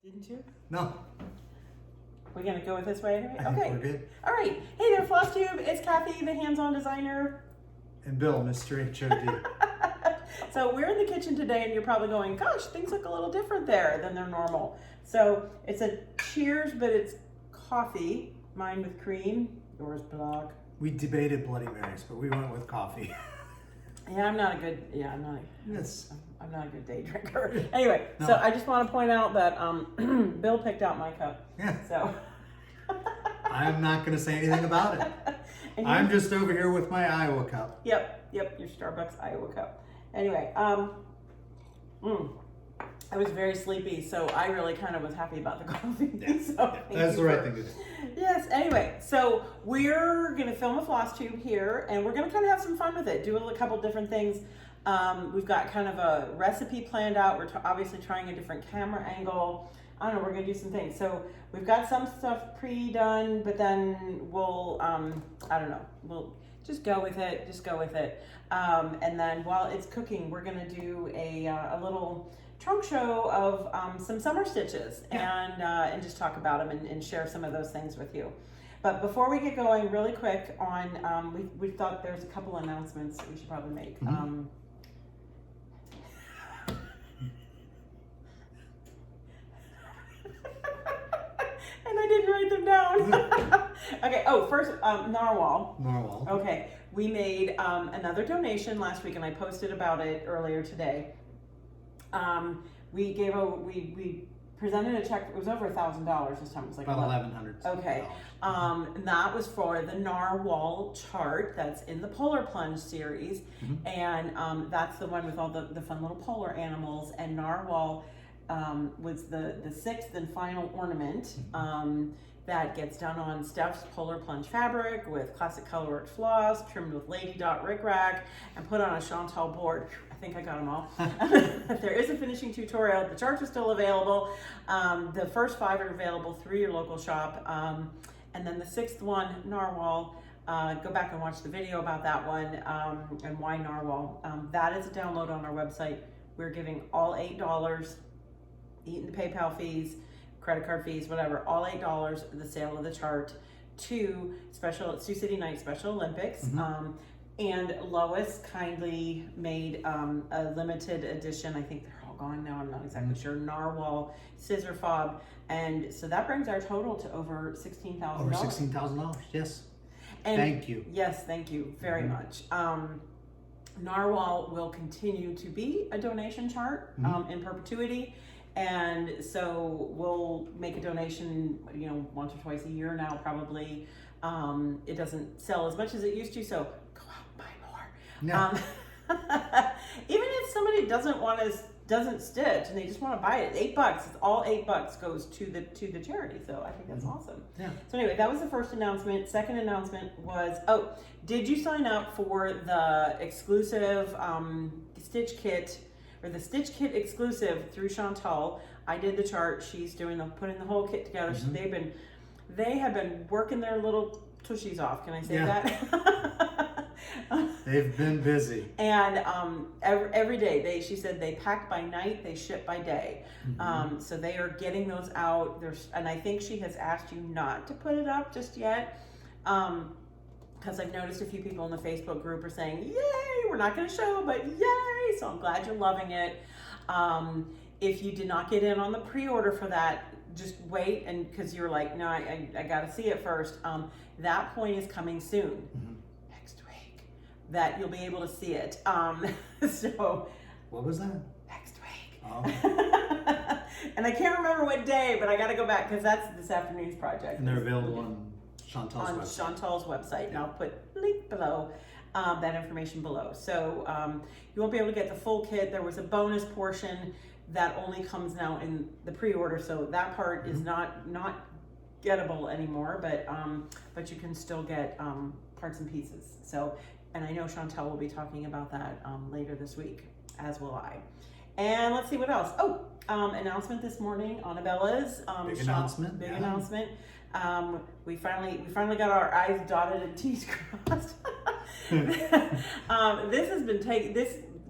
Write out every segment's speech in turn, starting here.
Didn't you? No. We're gonna go with this way anyway? I think Okay. we're good. All right. Hey there, FLOSSTUBE. It's Cathy, the hands-on designer. And Bill, Mr. HOD. So we're in the kitchen today and you're probably going, gosh, things look a little different there than they're normal. So it's a cheers, but it's coffee. Mine with cream, yours black. We debated Bloody Marys, but we went with coffee. Yeah, I'm not a good day drinker. Anyway, No. so I just want to point out that Bill picked out my cup. Yeah. So I'm not going to say anything about it. And I'm just over here with my Iowa cup. Yep, your Starbucks Iowa cup. Anyway, I was very sleepy, so I really kind of was happy about the coffee. Yes. So That's the right thing to do. Yes, anyway, so we're going to film a FLOSSTUBE here, and we're going to kind of have some fun with it, do a couple different things. We've got kind of a recipe planned out. We're obviously trying a different camera angle. I don't know, we're going to do some things. So we've got some stuff pre-done, but then we'll, I don't know, we'll just go with it. And then while it's cooking, we're going to do a little trunk show of some summer stitches and just talk about them and share some of those things with you. But before we get going, really quick on, we thought there's a couple announcements that we should probably make. Mm-hmm. And I didn't write them down. Okay, first, Narwhal. Narwhal. Okay, we made another donation last week and I posted about it earlier today. We presented a check. It was over $1,000 this time. It was like About $1,100. Okay, and that was for the Narwhal chart that's in the Polar Plunge series, and that's the one with all the fun little polar animals. And Narwhal was the sixth and final ornament that gets done on Steph's Polar Plunge fabric with classic colorwork floss, trimmed with lady dot rickrack, and put on a Chantelle board. I think I got them all. There is a finishing tutorial. The charts are still available. The first 5 are available through your local shop. And then the 6th one, Narwhal, go back and watch the video about that one and why Narwhal. That is a download on our website. We're giving all $8, eating the PayPal fees, credit card fees, whatever, all $8, the sale of the chart, to Sioux City Night Special Olympics. And Lois kindly made a limited edition. I think they're all gone now. I'm not exactly sure. Narwhal scissor fob, and so that brings our total to over $16,000. Over $16,000. Yes. And thank you. Yes, thank you very much. Narwhal will continue to be a donation chart in perpetuity. And so we'll make a donation, once or twice a year now, probably. It doesn't sell as much as it used to, so go out and buy more. No. Even if somebody doesn't stitch and they just want to buy it, $8. It's all $8 goes to the charity. So I think that's awesome. Yeah. So anyway, that was the first announcement. Second announcement was, did you sign up for the exclusive stitch kit? Or the Stitch Kit exclusive through Chantelle? I did the chart. She's putting the whole kit together. So they have been working their little tushies off. Can I say that? They've been busy. And every day, she said they pack by night, they ship by day. So they are getting those out. And I think she has asked you not to put it up just yet. Because I've noticed a few people in the Facebook group are saying, yay, we're not going to show, but yay. So I'm glad you're loving it. If you did not get in on the pre-order for that, just wait, and because you're like, no, I got to see it first. That point is coming soon, next week, that you'll be able to see it. So what was that? Next week. Oh. And I can't remember what day, but I got to go back because that's this afternoon's project. And they're available on Chantelle's website. And I'll put link below, that information below. So you won't be able to get the full kit. There was a bonus portion that only comes now in the pre-order, so that part is not gettable anymore, but you can still get parts and pieces. So, and I know Chantelle will be talking about that later this week, as will I. And let's see what else. Announcement this morning on Abella's big announcement. Big announcement. We finally got our I's dotted and T's crossed. This has been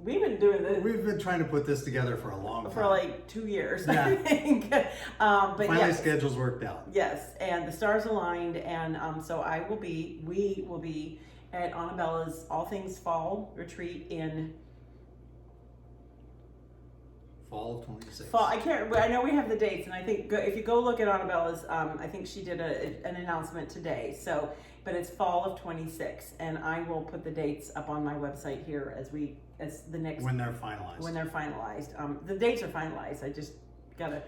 we've been doing this. We've been trying to put this together for a long time. For like 2 years, Yeah. I think. But Finally, yes. schedules worked out. Yes, and the stars aligned, and so we will be at Annabella's All Things Fall retreat in Fall of 26. fall. I know we have the dates, and I think if you go look at Annabella's, I think she did an announcement today. So, but it's fall of 26, and I will put the dates up on my website here as the next When they're finalized. when they're finalized. The dates are finalized. I just gotta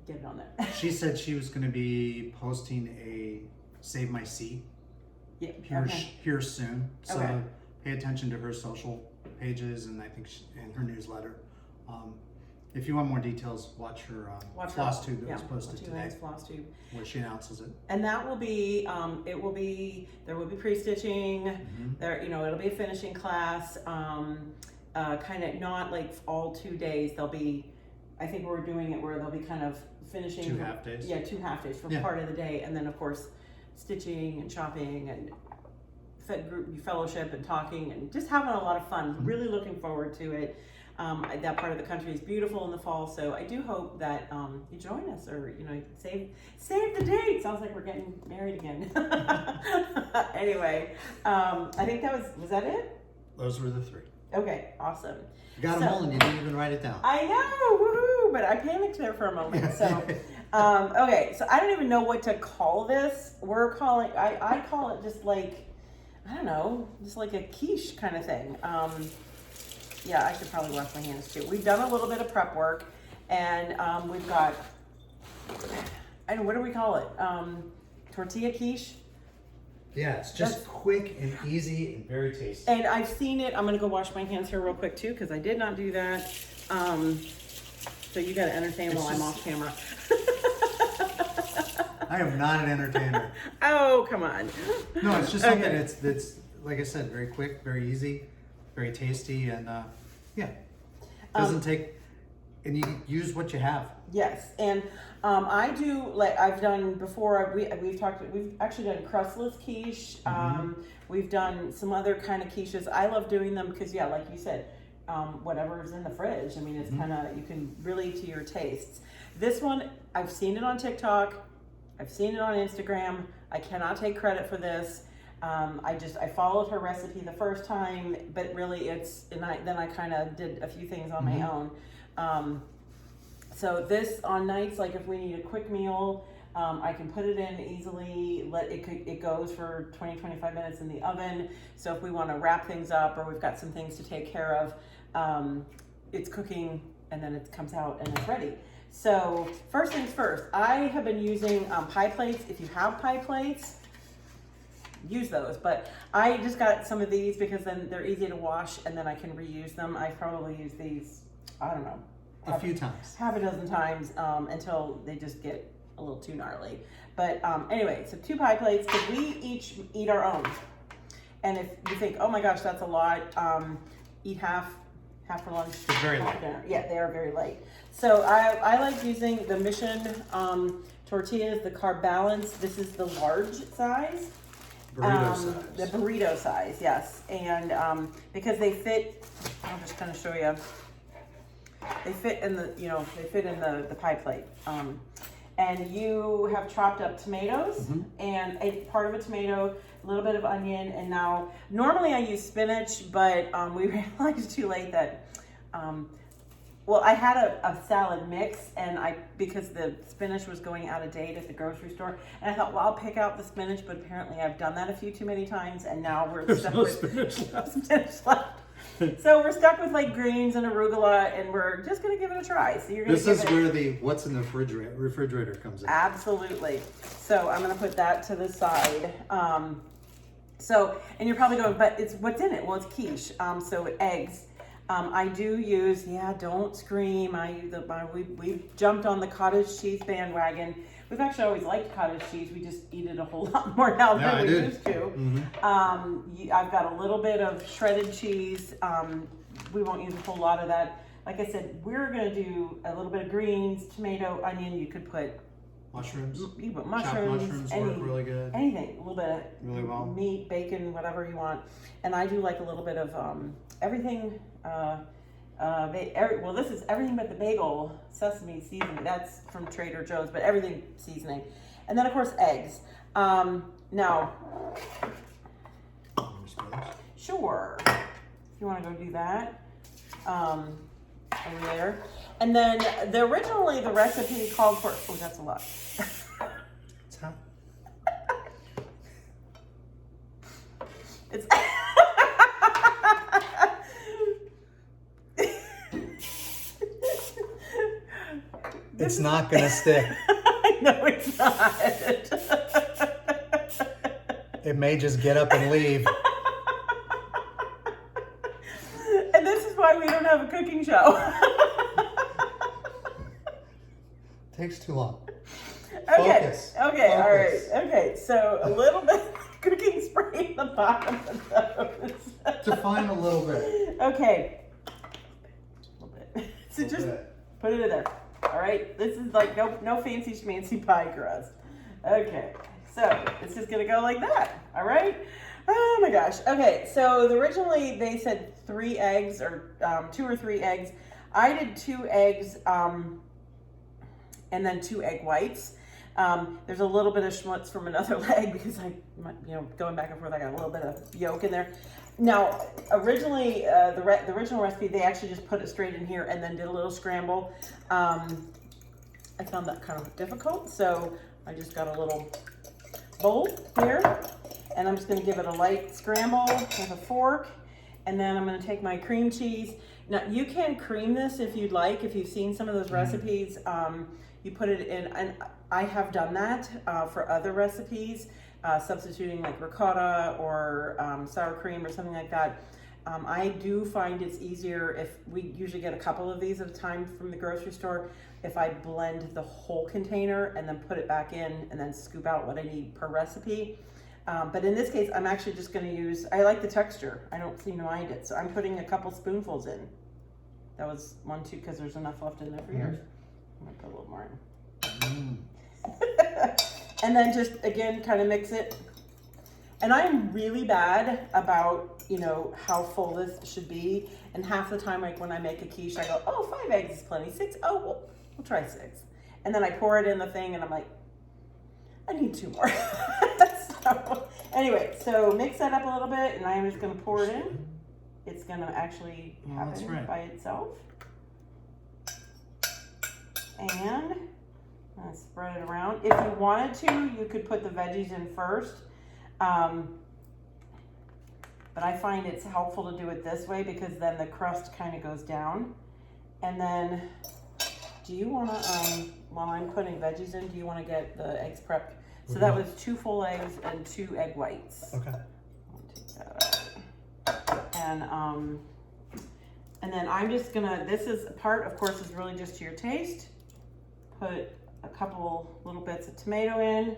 get it on that. She said she was going to be posting a Save My Seat Yeah. here soon. So Okay. pay attention to her social pages and I think and her newsletter. If you want more details, watch her FLOSSTUBE that was posted today, FLOSSTUBE. where she announces it. And that will be, there will be pre-stitching. Mm-hmm. There, it'll be a finishing class. Kind of not like all 2 days. There'll be, I think we're doing it where they'll be kind of finishing 2 half days. Yeah, 2 half days for Yeah. part of the day, and then of course stitching and shopping and group fellowship and talking and just having a lot of fun. Mm-hmm. Really looking forward to it. That part of the country is beautiful in the fall, so I do hope that you join us, or save the date. Sounds like we're getting married again. Anyway, I think was that it? Those were the 3. Okay, awesome. You got them all and you didn't even write it down. I know, woohoo! But I panicked there for a moment. So, okay, so I don't even know what to call this. I call it just like, I don't know, just like a quiche kind of thing. Yeah, I should probably wash my hands too. We've done a little bit of prep work, and we've got, what do we call it? Tortilla quiche. Yeah, it's just quick and easy and very tasty. And I've seen it. I'm gonna go wash my hands here real quick too, because I did not do that. So you gotta entertain while I'm off camera. I am not an entertainer. Oh, come on. No, it's just something that's like I said, very quick, very easy, very tasty, and doesn't take. And you can use what you have. Yes, and I do, like I've done before. We've actually done crustless quiche. We've done some other kind of quiches. I love doing them because, yeah, like you said, whatever's in the fridge. I mean, it's kind of, you can really to your tastes. This one, I've seen it on TikTok. I've seen it on Instagram. I cannot take credit for this. I followed her recipe the first time, but really then I kind of did a few things on my own. So this, on nights, like if we need a quick meal, I can put it in easily, it goes for 20-25 minutes in the oven. So if we want to wrap things up or we've got some things to take care of, it's cooking and then it comes out and it's ready. So first things first, I have been using pie plates. If you have pie plates, use those, but I just got some of these because then they're easy to wash and then I can reuse them. I probably use these, I don't know, A few times. half a dozen times until they just get a little too gnarly. But anyway, so 2 pie plates, because we each eat our own. And if you think, oh my gosh, that's a lot, eat half for lunch. It's very light. Dinner. Yeah, they are very light. So I like using the Mission tortillas, the Carb Balance. This is the large size. Burrito size. The burrito size, yes. And because they fit, I'm just gonna show you. They fit in the pie plate. And you have chopped up tomatoes and a part of a tomato, a little bit of onion, and now normally I use spinach, but we realized too late that I had a salad mix, and because the spinach was going out of date at the grocery store, and I thought, well, I'll pick out the spinach, but apparently I've done that a few too many times, and now we're stuck with spinach left. So we're stuck with like greens and arugula, and we're just gonna give it a try. So you're gonna. This is where the what's in the refrigerator comes in. Absolutely. So I'm gonna put that to the side. And you're probably going, but what's in it? Well, it's quiche. So eggs. I do use, don't scream. We've jumped on the cottage cheese bandwagon. We've actually always liked cottage cheese. We just eat it a whole lot more now than we used to. I've got a little bit of shredded cheese. We won't use a whole lot of that. Like I said, we're gonna do a little bit of greens, tomato, onion. You could put mushrooms. You put Chopped mushrooms work really good. Anything, a little bit of really well. Meat, bacon, whatever you want. And I do like a little bit of everything. Well, this is everything but the bagel sesame seasoning. That's from Trader Joe's, but everything seasoning. And then, of course, eggs. Now, sure, if you want to go do that, over there. And then, originally the recipe called for, oh, that's a lot. It's hot. It's It's not gonna stick. No, it's not. It may just get up and leave. And this is why we don't have a cooking show. Takes too long. Okay. Focus. Okay. Focus. All right. Okay. So a little bit of cooking spray in the bottom of those. Define a little bit. Okay. A little bit. So just put it in there. All right. This is like no fancy schmancy pie crust. Okay. So it's just gonna go like that. All right. Oh my gosh. Okay. So originally they said 3 eggs or 2 or 3 eggs. I did 2 eggs. And then 2 egg whites. There's a little bit of schmutz from another leg because going back and forth, I got a little bit of yolk in there. Now, originally, the original recipe, they actually just put it straight in here and then did a little scramble. I found that kind of difficult, so I just got a little bowl here, and I'm just gonna give it a light scramble with a fork, and then I'm gonna take my cream cheese. Now, you can cream this if you'd like, if you've seen some of those recipes. You put it in, and I have done that for other recipes, substituting like ricotta or sour cream or something like that. I do find it's easier if we usually get a couple of these at a time from the grocery store, if I blend the whole container and then put it back in and then scoop out what I need per recipe. But in this case, I'm actually just going to use, I like the texture. I don't seem to mind it. So I'm putting a couple spoonfuls in. That was 1, 2, because there's enough left in there for yours. I'm gonna put a little more in. And then just, again, kind of mix it. And I'm really bad about, how full this should be. And half the time, like when I make a quiche, I go, oh, 5 eggs is plenty. 6, oh, we'll try 6. And then I pour it in the thing and I'm like, I need 2 more. So, anyway, so mix that up a little bit and I'm just gonna pour it in. It's gonna actually happen by itself. And spread it around. If you wanted to, you could put the veggies in first. But I find it's helpful to do it this way because then the crust kind of goes down. And then, do you want to, while I'm putting veggies in, do you want to get the eggs prepped? So that was 2 full eggs and 2 egg whites. Okay. I'll take that out. And then I'm just gonna, this is part, of course, is really just to your taste. Put a couple little bits of tomato in.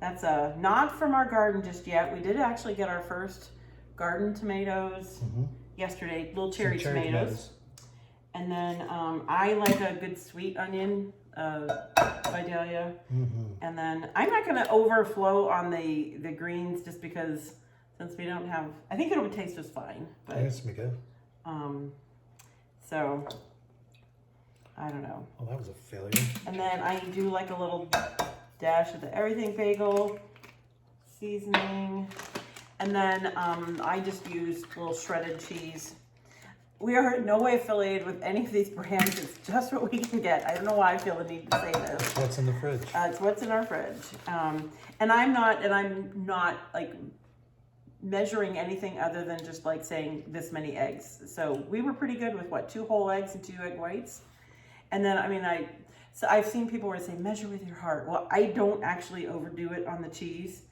That's not from our garden just yet. We did actually get our first garden tomatoes yesterday, little cherry tomatoes. And then I like a good sweet onion, Vidalia. And then I'm not gonna overflow on the greens just because since we don't have, I think it would taste just fine. But, I guess it'd be good. So, I don't know. Oh, that was a failure. And then I do like a little dash of the everything bagel seasoning. And then I just use a little shredded cheese. We are in no way affiliated with any of these brands. It's just what we can get. I don't know why I feel the need to say this. It's what's in the fridge. It's what's in our fridge. And I'm not like measuring anything other than just like saying this many eggs. So we were pretty good with what, 2 whole eggs and 2 egg whites. And then, so I've seen people where they say, measure with your heart. Well, I don't actually overdo it on the cheese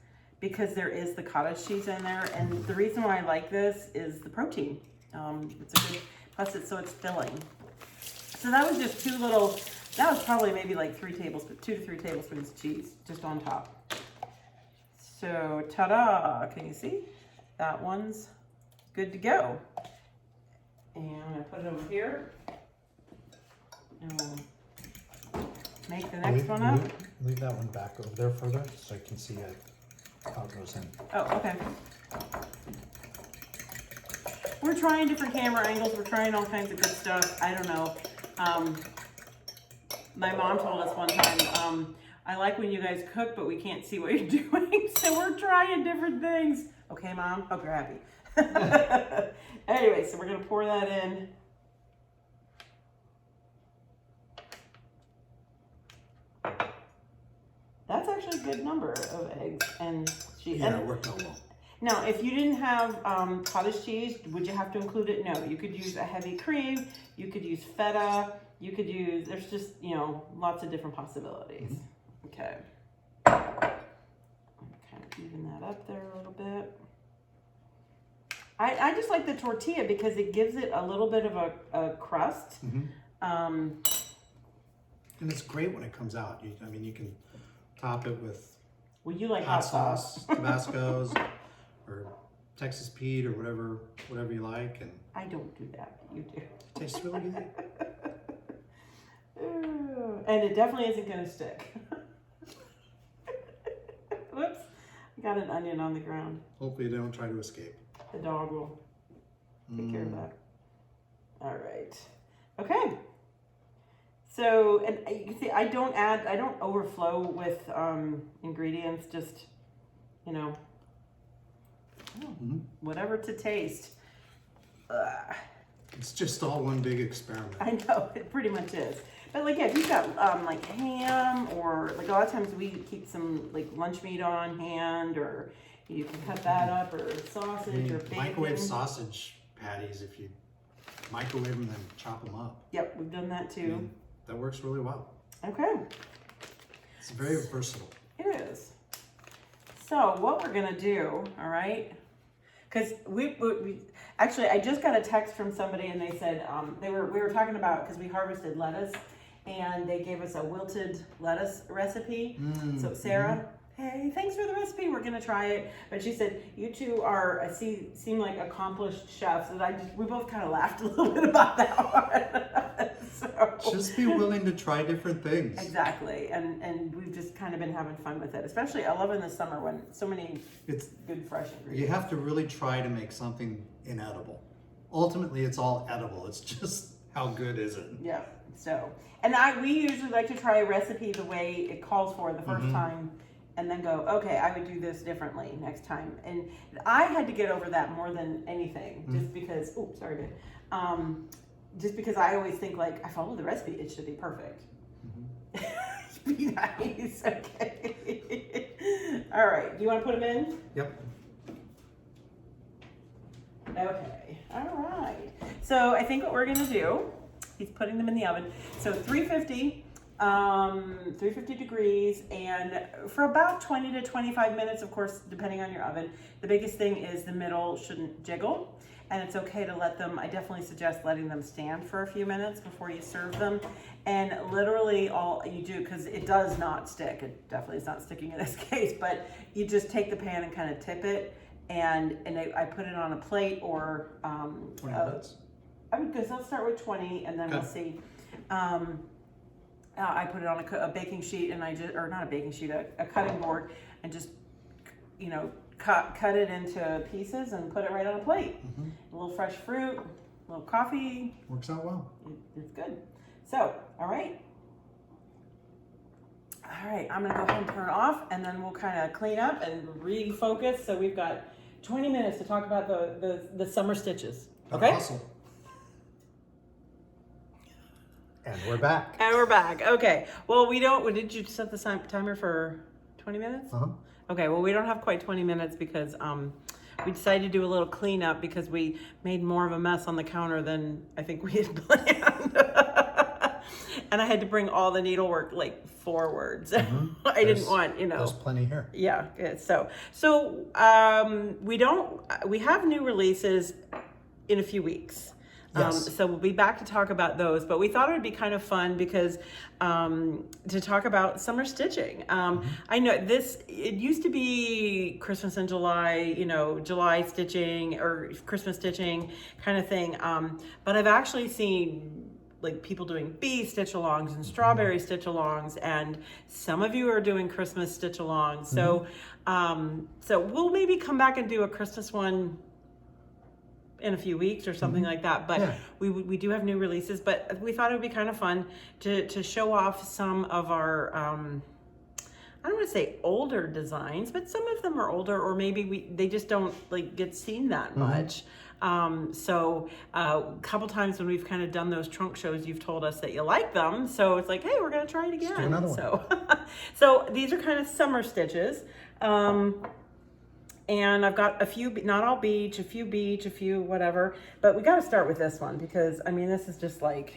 because there is the cottage cheese in there. And the reason why I like this is the protein. It's a good, plus it's filling. So that was just 2 little, that was probably maybe like 2 to 3 tablespoons of cheese just on top. So ta-da, can you see? That one's good to go. And I put it over here. And we'll make the next one up. Leave that one back over there further so I can see how it goes in. Oh, okay. we're trying different camera angles. We're trying all kinds of good stuff. I don't know. My mom told us one time, I like when you guys cook, but we can't see what you're doing. So we're trying different things. Okay, Mom? Hope you're happy. Anyway, so we're going to pour that in. That's actually a good number of eggs. And it worked out well. Now, if you didn't have cottage cheese, would you have to include it? No, you could use a heavy cream. You could use feta. You could use, there's just, you know, lots of different possibilities. Okay. Kind of even that up there a little bit. I just like the tortilla because it gives it a little bit of a crust. And it's great when it comes out. I mean, you can top it with you like hot sauce, Tabasco's, or Texas Pete, or whatever you like. And I don't do that, but you do. It tastes really good. And it definitely isn't going to stick. Whoops. I got an onion on the ground. Hopefully they don't try to escape. The dog will take care of that. All right. Okay. So, and you can see I don't overflow with ingredients, just, you know, whatever to taste. It's just all one big experiment. I know, it pretty much is. But like, yeah, if you've got like ham, or like a lot of times we keep some like lunch meat on hand, or you can cut that up, or sausage, or bacon. Microwave sausage patties, if you microwave them and chop them up. Yep, we've done that too. That works really well. Okay. It's very versatile. It is. So what we're gonna do, all right? Because we actually, I just got a text from somebody, and they said we were talking about, because we harvested lettuce, and they gave us a wilted lettuce recipe. So Sarah, hey, thanks for the recipe. We're gonna try it. But she said you two seem like accomplished chefs, and we both kind of laughed a little bit about that one. So, just be willing to try different things. Exactly, and we've just kind of been having fun with it. Especially, I love in the summer when so many good fresh ingredients. You have to really try to make something inedible. Ultimately, it's all edible. It's just how good is it? Yeah. So, and we usually like to try a recipe the way it calls for the first time, and then go, okay, I would do this differently next time. And I had to get over that more than anything, just because. Oh, sorry, babe. Just because I always think, like, I follow the recipe, it should be perfect. Be nice, okay. All right, do you want to put them in? Yep. Okay, all right. So I think what we're gonna do, he's putting them in the oven. So 350 degrees, and for about 20 to 25 minutes, of course, depending on your oven. The biggest thing is the middle shouldn't jiggle, and it's okay to let them, I definitely suggest letting them stand for a few minutes before you serve them. And literally all you do, because it does not stick, it definitely is not sticking in this case, but you just take the pan and kind of tip it, and I put it on a plate, or 20 minutes? I would, because let's start with 20, and then we'll see. I put it on a baking sheet, and or not a baking sheet, a cutting board, and just, you know, cut it into pieces and put it right on a plate. A little fresh fruit, a little coffee. Works out well. It's good. So, all right. All right, I'm gonna go ahead and turn it off, and then we'll kind of clean up and refocus. So we've got 20 minutes to talk about the summer stitches. Okay? Awesome. And we're back. And we're back. Okay. Well, did you set the timer for 20 minutes? Okay, well, we don't have quite 20 minutes because we decided to do a little cleanup because we made more of a mess on the counter than I think we had planned. And I had to bring all the needlework like forwards. I didn't want, you know. There's plenty here. Yeah, good. So we have new releases in a few weeks. Yes. So we'll be back to talk about those, but we thought it would be kind of fun because to talk about summer stitching. I know it used to be Christmas in July, you know, July stitching or Christmas stitching kind of thing. But I've actually seen like people doing bee stitch alongs and strawberry stitch alongs, and some of you are doing Christmas stitch alongs. So, so we'll maybe come back and do a Christmas one in a few weeks or something like that. But we do have new releases, but we thought it would be kind of fun to show off some of our, I don't want to say older designs, but some of them are older, or maybe they just don't like get seen that much. So a couple times when we've kind of done those trunk shows, you've told us that you like them. So it's like, hey, we're going to try it again. Let's do another one. So, so these are kind of summer stitches. And I've got a few, not all beach, a few whatever, but we got to start with this one because I mean, this is just like,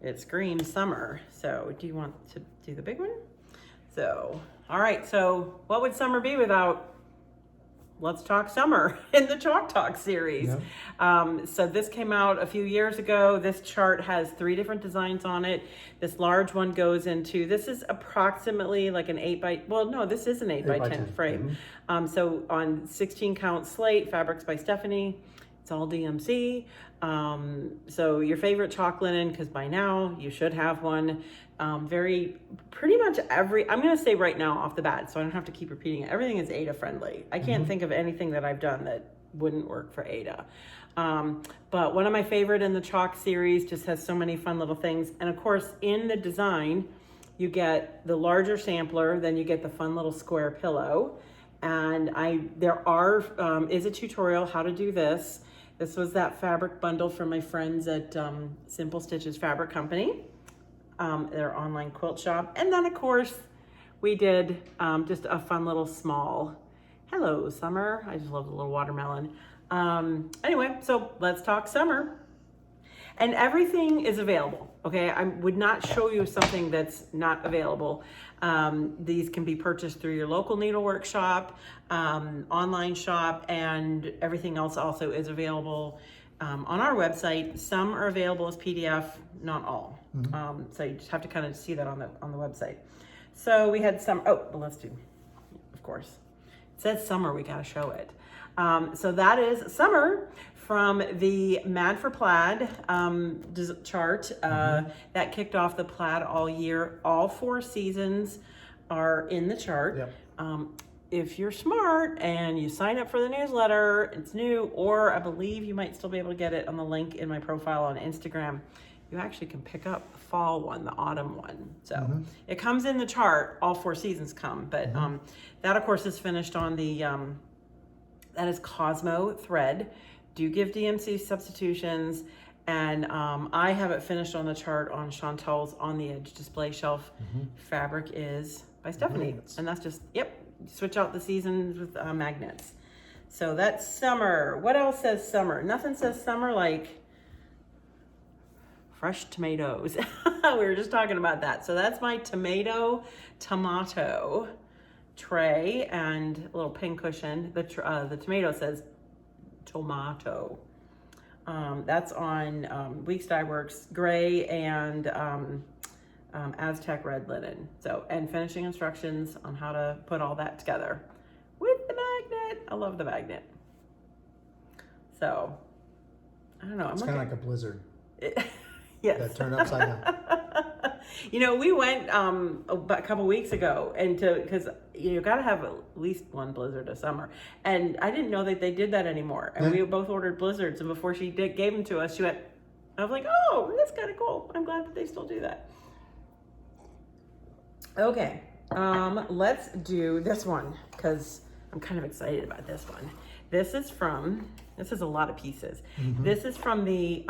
it screams summer. So do you want to do the big one? So, all right. So what would summer be without Let's Talk Summer in the Chalk Talk series? So this came out a few years ago. This chart has 3 different designs on it. This large one goes into, this is approximately like an 8 by, well, no, this is an 8 by 10 frame. So on 16 count slate, fabrics by Stephanie. It's all DMC. So your favorite chalk linen, because by now you should have one. Pretty much I'm going to say right now off the bat, so I don't have to keep repeating it. Everything is Ada friendly. I can't think of anything that I've done that wouldn't work for Ada. But one of my favorite in the chalk series just has so many fun little things. And of course, in the design, you get the larger sampler, then you get the fun little square pillow. And there is a tutorial how to do this. This was that fabric bundle from my friends at Simple Stitches Fabric Company, their online quilt shop. And then of course we did just a fun little small, hello summer. I just love the little watermelon. Anyway, so let's talk summer. And everything is available, okay? I would not show you something that's not available. These can be purchased through your local needlework shop, online shop, and everything else also is available on our website. Some are available as PDF, not all. So you just have to kind of see that on the website. So we had some, let's do, of course. It says summer, we gotta show it. So that is summer from the Mad for Plaid chart that kicked off the plaid all year. All 4 seasons are in the chart. If you're smart and you sign up for the newsletter, it's new, or I believe you might still be able to get it on the link in my profile on Instagram. You actually can pick up the fall one, the autumn one. So it comes in the chart, all 4 seasons come, but that of course is finished on the, that is Cosmo thread. Do give DMC substitutions, and I have it finished on the chart on Chantelle's On the Edge display shelf. Fabric is by Stephanie, and that's just, switch out the seasons with magnets. So that's summer. What else says summer? Nothing says summer like fresh tomatoes. We were just talking about that. So that's my tomato tray and a little pin cushion. The tomato says tomato. That's on Weeks Dye Works gray and Aztec red linen. So, and finishing instructions on how to put all that together with the magnet. I love the magnet. So, I don't know. It's kind of like a blizzard. Yes. That turned upside down. You know, we went a couple weeks ago because you got to have at least one blizzard a summer. And I didn't know that they did that anymore. And we both ordered blizzards. And before she gave them to us, she went, I was like, oh, that's kind of cool. I'm glad that they still do that. Okay, let's do this one because I'm kind of excited about this one. This is a lot of pieces. This is from the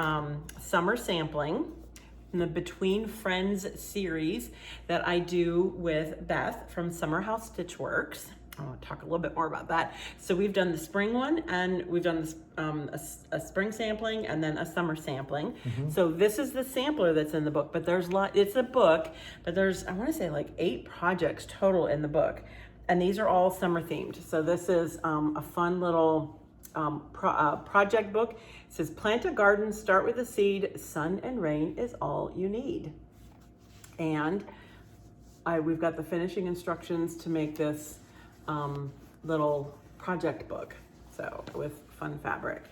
summer sampling in the Between Friends series that I do with Beth from Summer House Stitchworks. I'll talk a little bit more about that. So we've done the spring one, and we've done this, a spring sampling and then a summer sampling. So this is the sampler that's in the book, but it's a book, but there's, I want to say like 8 projects total in the book. And these are all summer themed. So this is a fun little project book. It says, plant a garden, start with a seed, sun and rain is all you need. And we've got the finishing instructions to make this little project book, so with fun fabric.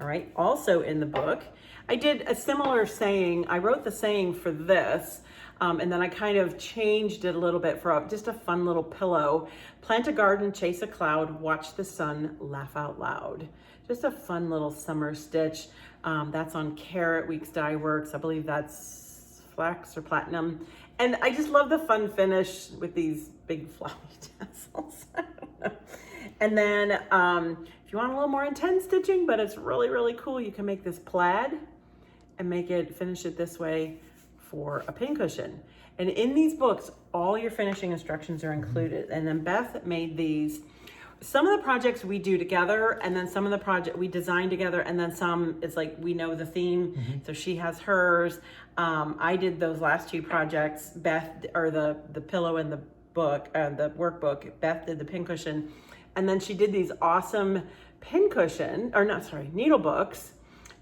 All right, also in the book, I did a similar saying. I wrote the saying for this, and then I kind of changed it a little bit for just a fun little pillow. Plant a garden, chase a cloud, watch the sun, laugh out loud. just a fun little summer stitch. That's on Carrot Weeks Dye Works. I believe that's flax or platinum. And I just love the fun finish with these big floppy tassels. I don't know. And then if you want a little more intense stitching, but it's really, really cool, you can make this plaid and finish it this way for a pincushion. And in these books, all your finishing instructions are included. And then Beth made these. Some of the projects we do together, and then some of the project we design together, and then some it's like we know the theme, so she has hers. I did those last 2 projects. Beth, or the pillow and the book, the workbook. Beth did the pincushion, and then she did these awesome needle books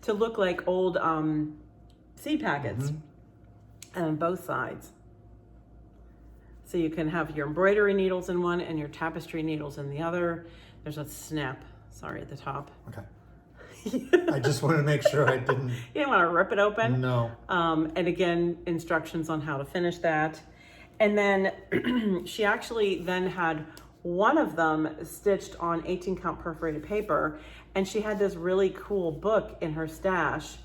to look like old seed packets on both sides. So you can have your embroidery needles in one and your tapestry needles in the other. There's a snap, at the top. Okay. I just want to make sure I didn't. You didn't want to rip it open? No. And again, instructions on how to finish that. And then she actually then had one of them stitched on 18 count perforated paper. And she had this really cool book in her stash.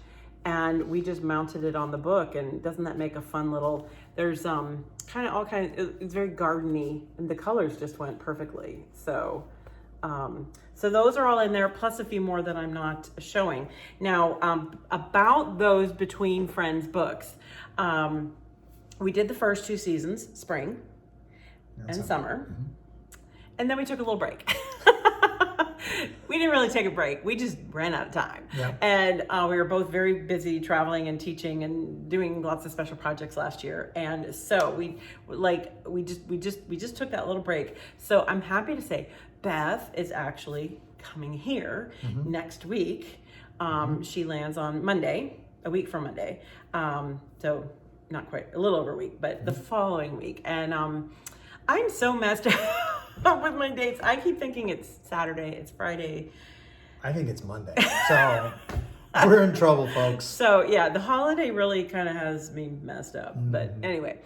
And we just mounted it on the book. And doesn't that make a fun little, there's it's very gardeny, and the colors just went perfectly. So so those are all in there, plus a few more that I'm not showing. Now, about those Between Friends books, we did the first 2 seasons, spring and summer. And then we took a little break. We didn't really take a break. We just ran out of time. Yeah. And we were both very busy traveling and teaching and doing lots of special projects last year. And so we just took that little break. So I'm happy to say Beth is actually coming here next week. She lands on Monday, a week from Monday. So not quite, a little over a week, but the following week. And I'm so messed up with my dates. I keep thinking it's Saturday, it's Friday. I think it's Monday. So we're in trouble, folks. So yeah, the holiday really kind of has me messed up. But anyway,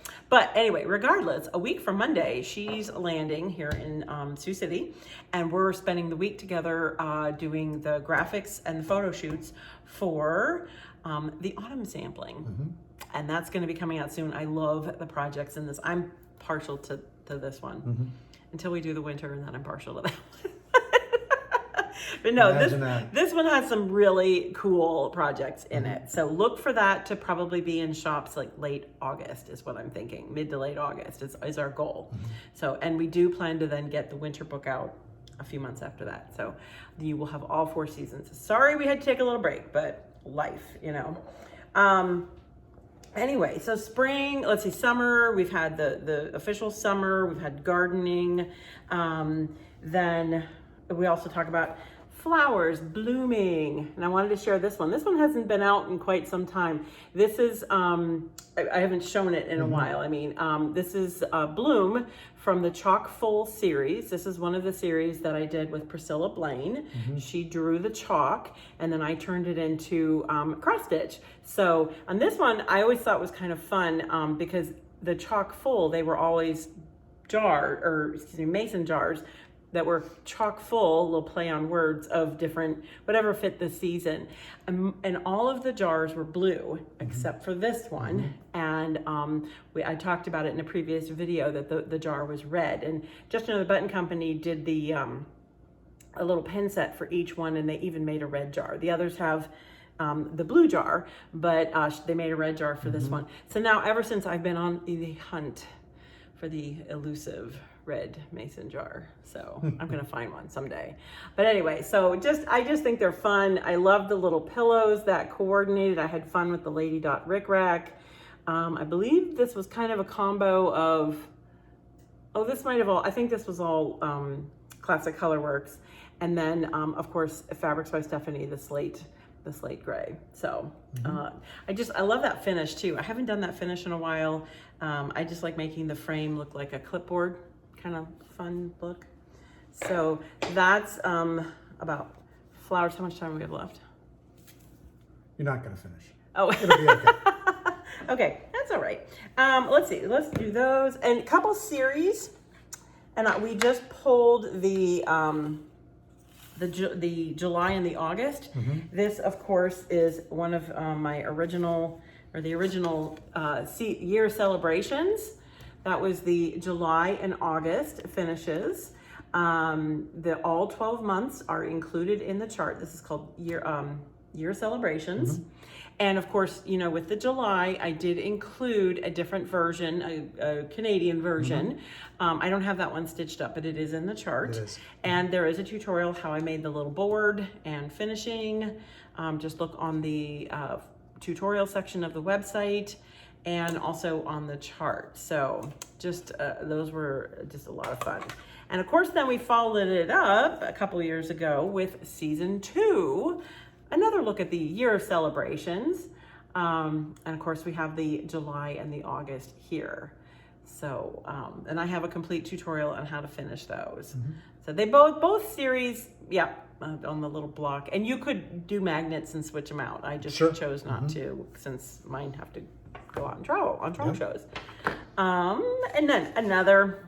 regardless, a week from Monday, she's landing here in Sioux City, and we're spending the week together doing the graphics and the photo shoots for the autumn sampling. And that's going to be coming out soon. I love the projects in this. I'm partial to this one until we do the winter, and then I'm partial to that one. But no, this one has some really cool projects in it. So look for that to probably be in shops like late August is what I'm thinking. Mid to late August is our goal. So, and we do plan to then get the winter book out a few months after that. So you will have all 4 seasons. Sorry we had to take a little break, but life, Anyway, so spring, let's see, summer, we've had the official summer, we've had gardening. Then we also talk about flowers blooming. And I wanted to share this one. This one hasn't been out in quite some time. This is, I haven't shown it in a while. I mean, this is Bloom from the Chalk Full series. This is one of the series that I did with Priscilla Blaine. She drew the chalk, and then I turned it into cross stitch. So on this one, I always thought was kind of fun because the Chalk Full, they were always mason jars that were chock full, a little play on words of different, whatever fit the season. And all of the jars were blue, except for this one. And I talked about it in a previous video that the jar was red. And Just Another Button Company did the a little pin set for each one, and they even made a red jar. The others have the blue jar, but they made a red jar for this one. So now, ever since I've been on the hunt for the elusive red mason jar, so I'm gonna find one someday. But anyway, so I just think they're fun. I love the little pillows that coordinated. I had fun with the Lady Dot Rick Rack. I believe this was kind of a combo of, I think this was all Classic Colorworks, and then of course Fabrics by Stephanie, the slate gray. So I love that finish too. I haven't done that finish in a while. I just like making the frame look like a clipboard, kind of fun look. So that's about flowers. How much time do we have left? You're not gonna finish. Oh, it'll be okay. Okay, that's all right. Let's see, let's do those. And a couple series, and we just pulled the the July and the August. This, of course, is one of my original, or the original year celebrations. That was the July and August finishes. All 12 months are included in the chart. This is called year celebrations. And of course, you know, with the July, I did include a different version, a Canadian version. I don't have that one stitched up, but it is in the chart. It is. And there is a tutorial how I made the little board and finishing. Just look on the tutorial section of the website and also on the chart. So just those were just a lot of fun. And of course, then we followed it up a couple years ago with season 2. Another look at the year of celebrations. And of course we have the July and the August here. So, and I have a complete tutorial on how to finish those. So they both series, on the little block. And you could do magnets and switch them out. I just chose not to, since mine have to go out and travel on travel shows. And then another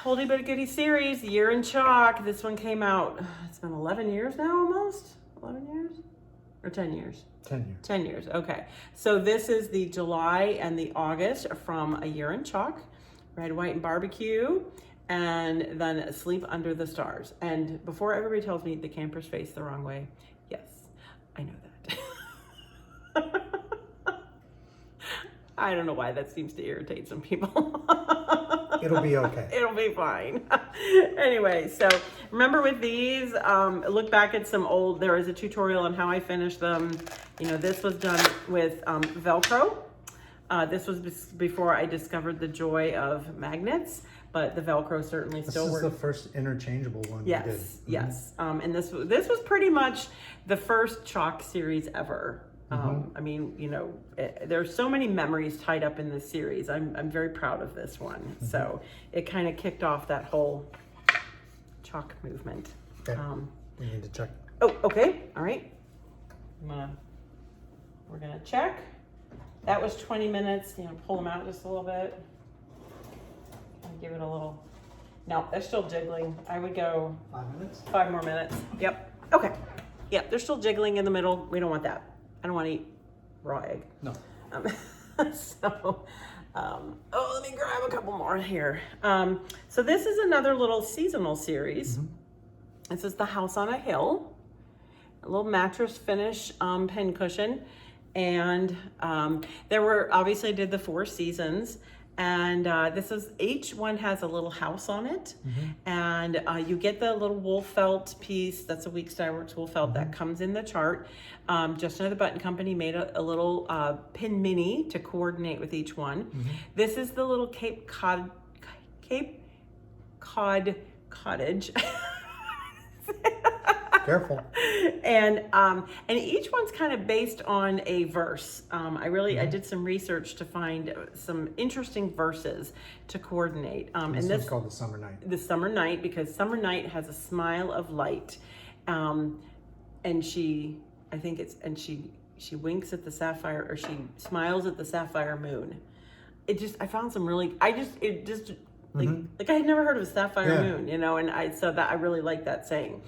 oldie but goodie series, Year in Chalk. This one came out, it's been 11 years now almost? 11 years? Or 10 years? 10 years. 10 years, okay. So this is the July and the August from A Year in Chalk, Red, White, and Barbecue, and then Sleep Under the Stars. And before everybody tells me the campers face the wrong way, yes, I know that. I don't know why that seems to irritate some people. It'll be okay. It'll be fine. Anyway, so remember with these, look back at some old, there is a tutorial on how I finished them. You know, this was done with Velcro. This was before I discovered the joy of magnets, but the Velcro certainly still works. This is the first interchangeable one we did. Yes. And this was pretty much the first chalk series ever. I mean, you know, there's so many memories tied up in this series. I'm very proud of this one. So it kind of kicked off that whole chalk movement. Okay. We need to check. Oh, okay. All right. We're gonna check. That was 20 minutes. You know, pull them out just a little bit. And give it a little. No, they're still jiggling. I would go 5 minutes. 5 more minutes. Yep. Okay. Yep. They're still jiggling in the middle. We don't want that. I don't want to eat raw egg. No. So, let me grab a couple more here. So this is another little seasonal series. This is the House on a Hill, a little mattress finish pin cushion. And there were, obviously I did the 4 seasons. And this is, each one has a little house on it. And you get the little wool felt piece, that's a Weeks Dye Works wool felt that comes in the chart. Just Another Button Company made a little pin mini to coordinate with each one. This is the little Cape Cod cottage. Careful. And each one's kind of based on a verse. I did some research to find some interesting verses to coordinate. And this one's called The Summer Night. The Summer Night, because Summer Night has a smile of light. And she winks at the sapphire, or she smiles at the sapphire moon. I found some really, like I had never heard of a sapphire moon, you know, and I really like that saying.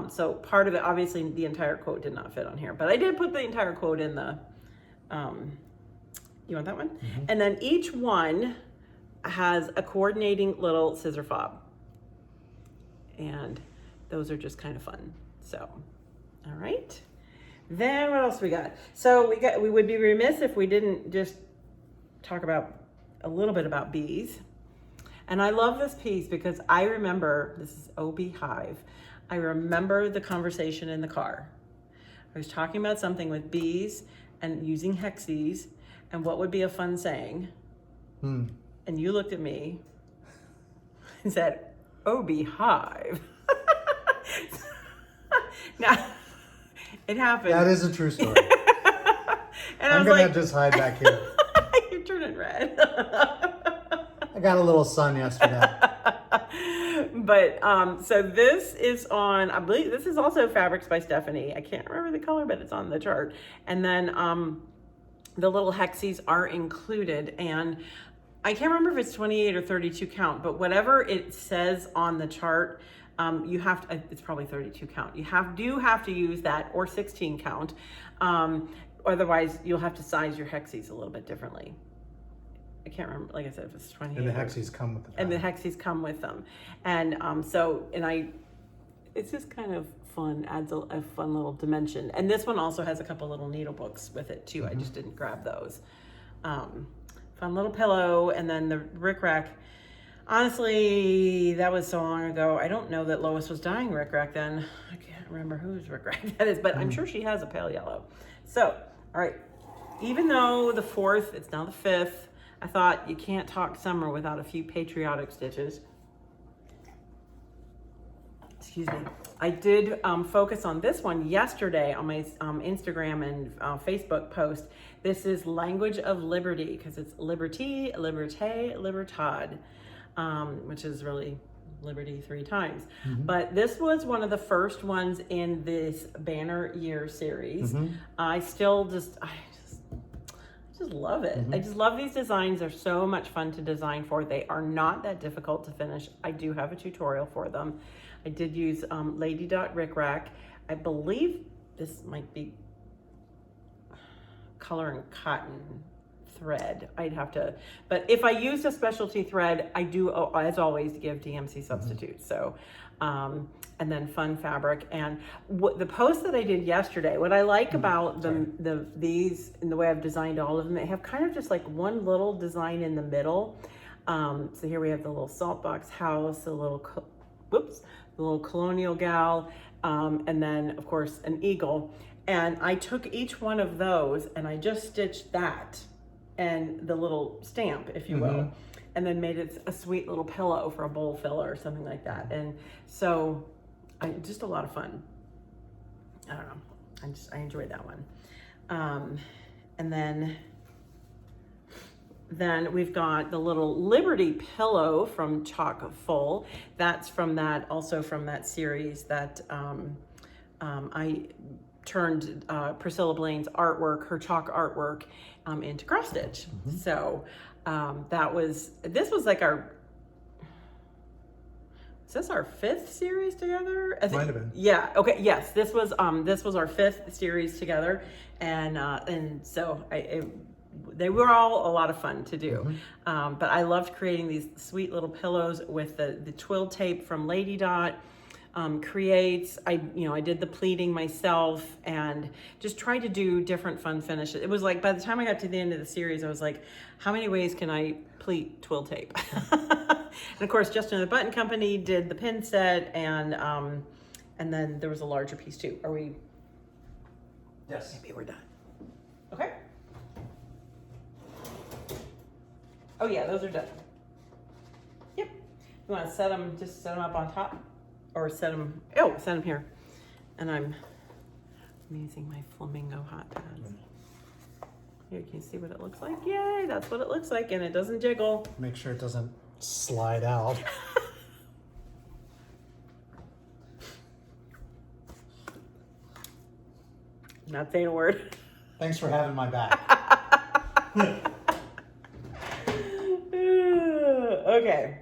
So part of it, obviously the entire quote did not fit on here, but I did put the entire quote in the, you want that one? And then each one has a coordinating little scissor fob. And those are just kind of fun. So, all right. Then what else we got? So we would be remiss if we didn't just talk about a little bit about bees. And I love this piece because I remember, this is OB Hive. I remember the conversation in the car. I was talking about something with bees and using hexes and what would be a fun saying. And you looked at me and said, OB Hive. Now, it happened. That is a true story. And I'm going to just hide back here. You're turning red. I got a little sun yesterday. But so this is on, I believe this is also Fabrics by Stephanie. I can't remember the color, but it's on the chart. And then the little hexes are included. And I can't remember if it's 28 or 32 count, but whatever it says on the chart, you have to, it's probably 32 count. You do have to use that, or 16 count. Otherwise you'll have to size your hexies a little bit differently. I can't remember, like I said, if it's 28. And the hexies come with the And the hexies come with them. And it's just kind of fun, adds a fun little dimension. And this one also has a couple little needle books with it too. I just didn't grab those. Fun little pillow. And then the rickrack. Honestly, that was so long ago. I don't know that Lois was dyeing rickrack then. I can't remember whose rickrack that is, but I'm sure she has a pale yellow. So, all right. Even though the 4th, it's now the 5th, I thought you can't talk summer without a few patriotic stitches. Excuse me. I did focus on this one yesterday on my Instagram and Facebook post. This is Language of Liberty, because it's liberté, liberté, libertad, which is really liberty 3 times. But this was one of the first ones in this Banner Year series. I just love it. I just love these designs. They're so much fun to design for. They are not that difficult to finish. I do have a tutorial for them. I did use Lady Dot Rickrack. I believe this might be color and cotton thread. I'd have to, but if I used a specialty thread, I do, as always, give DMC substitutes. So, and then fun fabric. And the post that I did yesterday, what I like about these, in the way I've designed all of them, they have kind of just like one little design in the middle. So here we have the little salt box house, the little, the little colonial gal, and then of course an eagle. And I took each one of those and I just stitched that and the little stamp, if you will, and then made it a sweet little pillow for a bowl filler or something like that. And so just a lot of fun. I don't know, I enjoyed that one. And then we've got the little Liberty pillow from Chock Full. That's from that, also from that series that I turned Priscilla Blaine's artwork, her chalk artwork, into cross stitch. So this was like is this our 5th series together? I think, might have been. Yeah. Okay. Yes. This was our 5th series together, and so they were all a lot of fun to do. But I loved creating these sweet little pillows with the twill tape from Lady Dot. Creates. I did the pleating myself and just tried to do different fun finishes. It was like, by the time I got to the end of the series, I was like, how many ways can I pleat twill tape? And of course, Justin and the Button Company did the pin set, and then there was a larger piece too. Are we? Yes. Maybe we're done. Okay. Oh yeah, those are done. Yep. You want to set them up on top? Or set them here. And I'm using my flamingo hot pads. Here, can you see what it looks like? Yay, that's what it looks like, and it doesn't jiggle. Make sure it doesn't slide out. Not saying a word. Thanks for having my back. Okay.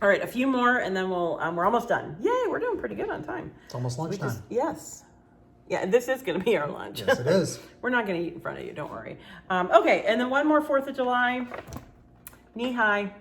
All right, a few more, and then we're almost done. Yay, we're doing pretty good on time. It's almost lunchtime. Yes. Yeah, this is going to be our lunch. Yes, it is. We're not going to eat in front of you, don't worry. Okay, and then one more 4th of July. Knee high.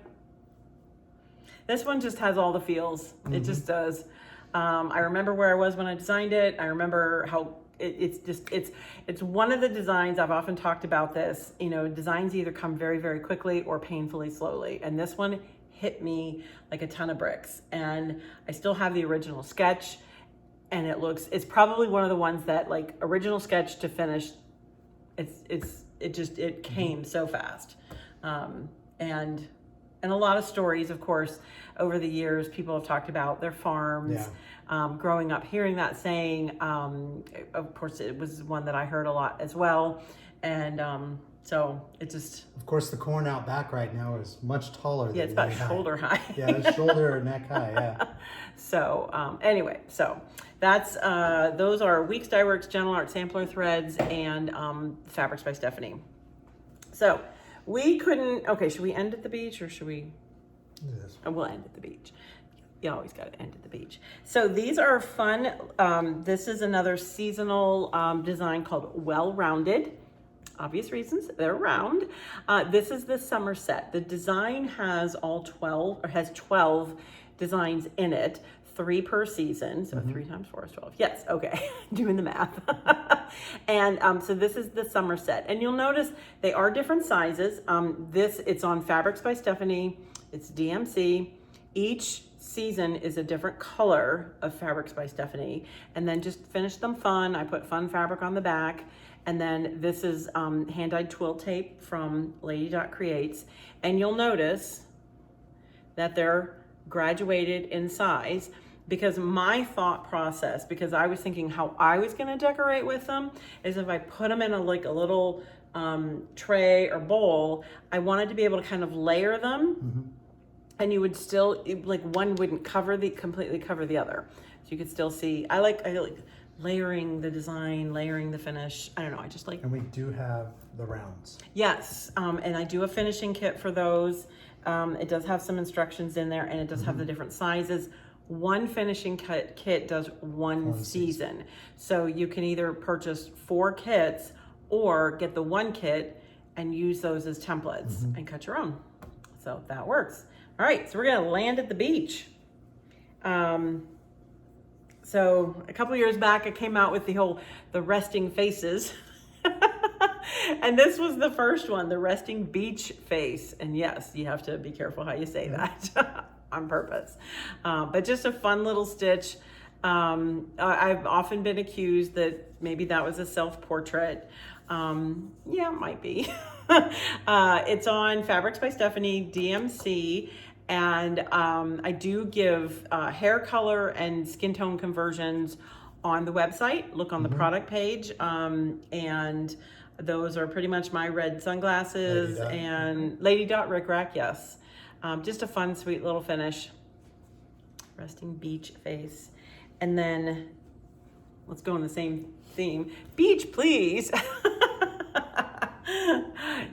This one just has all the feels. It just does. I remember where I was when I designed it. I remember how it's one of the designs. I've often talked about this. Designs either come very, very quickly or painfully slowly. And this one hit me like a ton of bricks, and I still have the original sketch, and it's probably one of the ones that, like, original sketch to finish, it came so fast. And a lot of stories, of course, over the years, people have talked about their farms. Growing up hearing that saying, of course it was one that I heard a lot as well, and so it just... Of course, the corn out back right now is much taller than it's about shoulder high. Yeah, it's shoulder or neck high, yeah. So anyway, so that's those are Weeks Dye Works Gentle Art Sampler Threads and Fabrics by Stephanie. So we couldn't... Okay, should we end at the beach or should we... Yes. We'll end at the beach. You always got to end at the beach. So these are fun. This is another seasonal design called Well Rounded. Obvious reasons, they're round. This is the summer set. The design has has 12 designs in it, 3 per season. So 3 times 4 is 12. Yes, okay, doing the math. And so this is the summer set. And you'll notice they are different sizes. It's on Fabrics by Stephanie. It's DMC. Each season is a different color of Fabrics by Stephanie, and then just finish them fun. I put fun fabric on the back, and then this is hand-dyed twill tape from Lady Creates, and you'll notice that they're graduated in size, because my thought process, because I was thinking how I was going to decorate with them, is if I put them in a little tray or bowl, I wanted to be able to kind of layer them. And you would still, like, one wouldn't completely cover the other. So you could still see, I like layering the design, layering the finish. I don't know, I just like. And we do have the rounds. Yes, and I do a finishing kit for those. It does have some instructions in there, and it does have the different sizes. One finishing kit does one season. So you can either purchase 4 kits or get the 1 kit and use those as templates and cut your own. So that works. All right, so we're gonna land at the beach. So a couple years back, I came out with the resting faces. And this was the first one, the resting beach face. And yes, you have to be careful how you say that on purpose. But just a fun little stitch. I've often been accused that maybe that was a self-portrait. Yeah, it might be. It's on Fabrics by Stephanie, DMC, and I do give hair color and skin tone conversions on the website. Look on the product page, and those are pretty much my red sunglasses and Lady Dot Rick Rack, yes. Just a fun, sweet little finish. Resting beach face. And then, let's go in the same theme. Beach, please.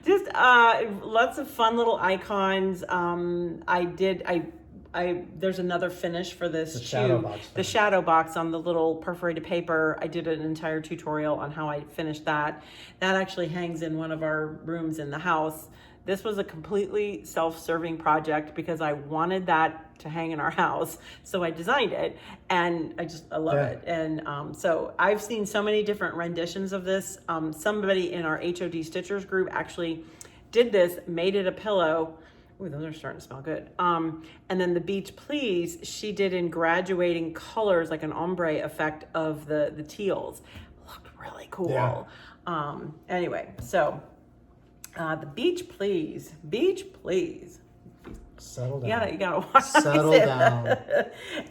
Just lots of fun little icons. There's another finish for this the shadow box. The shadow box on the little perforated paper. I did an entire tutorial on how I finished that. That actually hangs in one of our rooms in the house. This was a completely self-serving project because I wanted that to hang in our house. So I designed it, and I love it. And so I've seen so many different renditions of this. Somebody in our HOD Stitchers group actually did this, made it a pillow. Ooh, those are starting to smell good. And then the Beach Please, she did in graduating colors, like an ombre effect of the teals. Looked really cool. Yeah. Anyway, so the Beach Please. Settle down. You gotta watch. Settle down.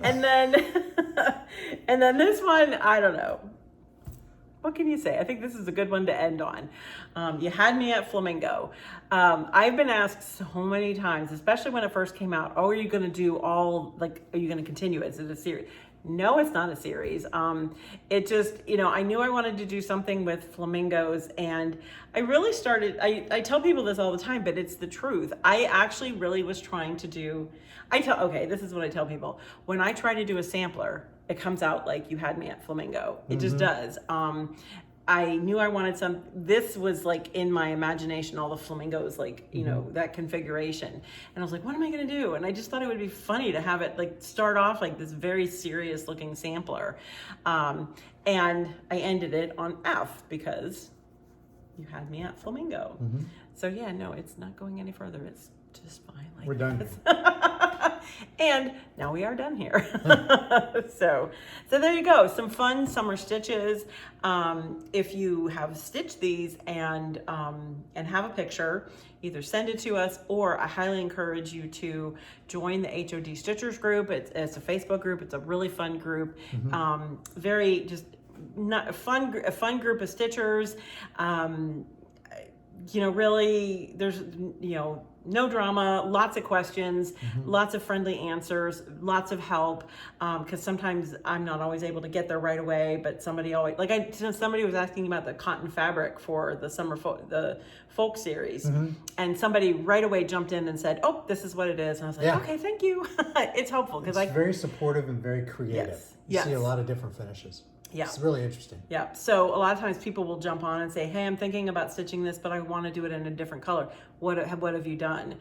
And then this one, I don't know. What can you say? I think this is a good one to end on. You had me at flamingo. I've been asked so many times, especially when it first came out, oh, are you going to do are you going to continue it? Is it a series? No, it's not a series. It just, I knew I wanted to do something with flamingos, and I really started, I tell people this all the time, but it's the truth. I actually really was trying to do, this is what I tell people. When I try to do a sampler, it comes out like You Had Me at Flamingo. It just does. I knew I wanted this was like in my imagination, all the flamingos, that configuration. And I was like, what am I gonna do? And I just thought it would be funny to have it start off like this very serious looking sampler. And I ended it on F because You Had Me at Flamingo. So yeah, no, it's not going any further. It's just fine. We're done. And now we are done here. So there you go. Some fun summer stitches. If you have stitched these and have a picture, either send it to us, or I highly encourage you to join the HOD Stitchers group. It's a Facebook group. It's a really fun group. Very just not a fun group of stitchers. you know, really, there's, you know, no drama, lots of questions, lots of friendly answers, lots of help. Because sometimes I'm not always able to get there right away, but somebody always, like somebody was asking about the cotton fabric for the the folk series, and somebody right away jumped in and said, "Oh, this is what it is," and I was like, "Okay, thank you." It's helpful because it's very supportive and very creative. You see a lot of different finishes. Yeah. It's really interesting. Yeah. So a lot of times people will jump on and say, "Hey, I'm thinking about stitching this, but I want to do it in a different color. What have you done?"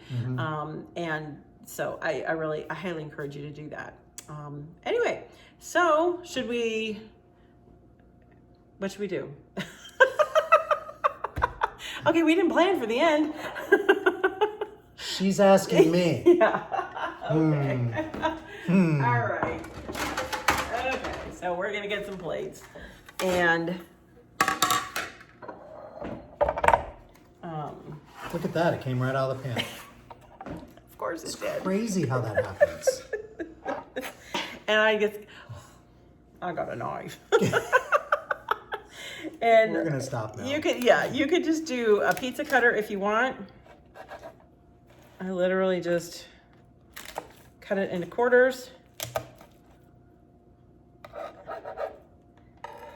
And so I highly encourage you to do that. Anyway, so what should we do? Okay, we didn't plan for the end. She's asking me. Yeah. Okay. All right. Okay, so we're gonna get some plates, and look at that! It came right out of the pan. Of course it did. Crazy how that happens. And I got a knife. And we're gonna stop now. You could just do a pizza cutter if you want. I literally just cut it into quarters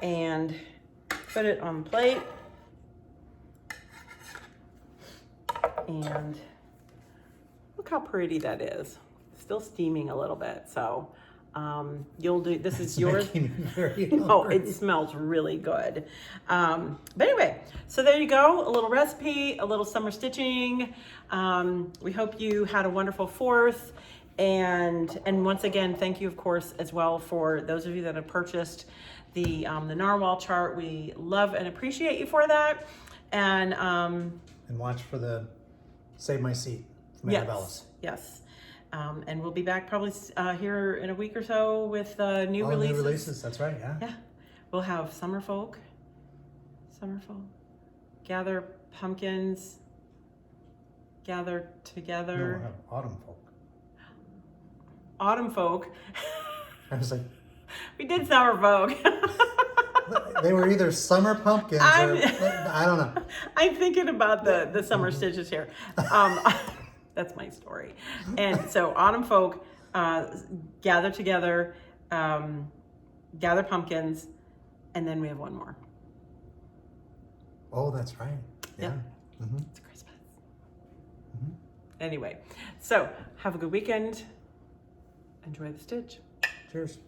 and put it on the plate. And look how pretty that is. Still steaming a little bit, so you'll do, this is yours. Oh, it smells really good. But anyway, so there you go, a little recipe, a little summer stitching. We hope you had a wonderful 4th. And once again, thank you, of course, as well for those of you that have purchased the Narwhal chart. We love and appreciate you for that. And watch for the Save My Seat from Annabelle's. Yes. And we'll be back probably here in a week or so with new releases. New releases, that's right, yeah. Yeah. We'll have Summer Folk, Gather Pumpkins, Gather Together. No, we'll have Autumn Folk. Autumn Folk. I was like... We did Summer Folk. They were either summer pumpkins or... I don't know. I'm thinking about the summer stitches here. That's my story. And so Autumn Folk, Gather Together, Gather Pumpkins, and then we have one more. Oh, that's right. Yeah. It's Christmas. Anyway, so have a good weekend. Enjoy the stitch. Cheers.